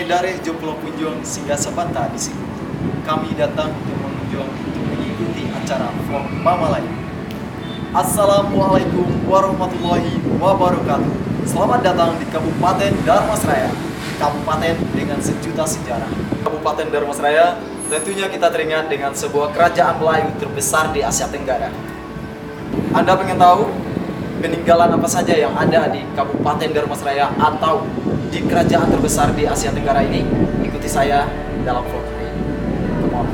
Dari Joglo Punjong singgah Sabanta di sini. Kami datang untuk mengunjung untuk mengikuti acara Vlog Mama Lain. Assalamualaikum warahmatullahi wabarakatuh. Selamat datang di Kabupaten Dharmasraya, kabupaten dengan sejuta sejarah. Kabupaten Dharmasraya tentunya kita teringat dengan sebuah kerajaan Melayu terbesar di Asia Tenggara. Anda pengen tahu peninggalan apa saja yang ada di Kabupaten Dharmasraya atau di kerajaan terbesar di Asia Tenggara ini? Ikuti saya dalam vlog ini. Come on.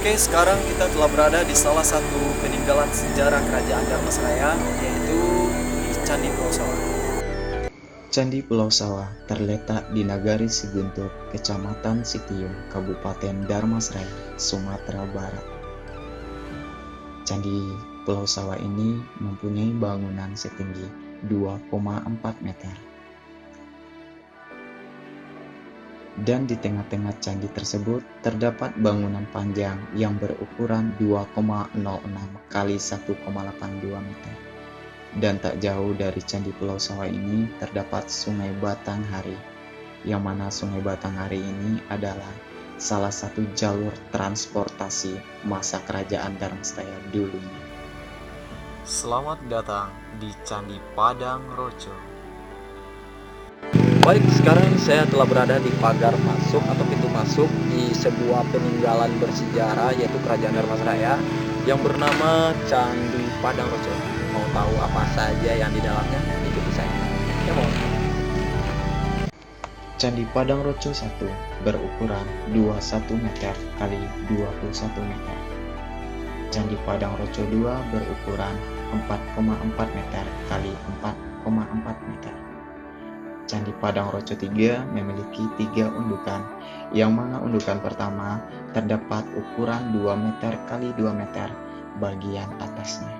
Oke, sekarang kita telah berada di salah satu peninggalan sejarah kerajaan Dharmasraya, yaitu di Candi Pulau Sawah. Candi Pulau Sawah terletak di Nagari Siguntur, Kecamatan Sitiung, Kabupaten Dharmasraya, Sumatera Barat. Candi Pulau Sawah ini mempunyai bangunan setinggi 2,4 meter. Dan di tengah-tengah candi tersebut terdapat bangunan panjang yang berukuran 2,06 kali 1,82 meter. Dan tak jauh dari Candi Pulau Sawah ini terdapat Sungai Batanghari, yang mana Sungai Batanghari ini adalah salah satu jalur transportasi masa kerajaan Dharmasraya dulunya. Selamat datang di Candi Padang Roco. Baik, sekarang saya telah berada di pagar masuk atau pintu masuk di sebuah peninggalan bersejarah, yaitu kerajaan Dharmasraya yang bernama Candi Padang Roco. Mau tahu apa saja yang di dalamnya? Ikuti saya. Ya, mau. Candi Padang Roco 1 berukuran 21 meter kali 21 meter. Candi Padang Roco 2 berukuran 4,4 meter kali 4,4 meter. Candi Padang Roco 3 memiliki 3 undukan, yang mana undukan pertama terdapat ukuran 2 meter kali 2 meter bagian atasnya.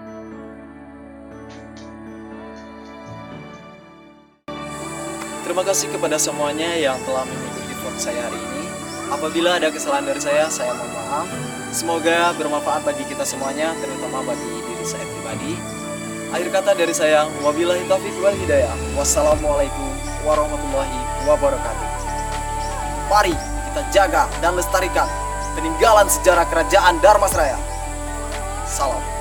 Terima kasih kepada semuanya yang telah mengikuti vlog saya hari ini. Apabila ada kesalahan dari saya mohon maaf. Semoga bermanfaat bagi kita semuanya, terutama bagi diri saya pribadi. Akhir kata dari saya, wabillahi taufiq wal hidayah. Wassalamualaikum warahmatullahi wabarakatuh. Mari kita jaga dan lestarikan peninggalan sejarah kerajaan Dharmasraya. Salam.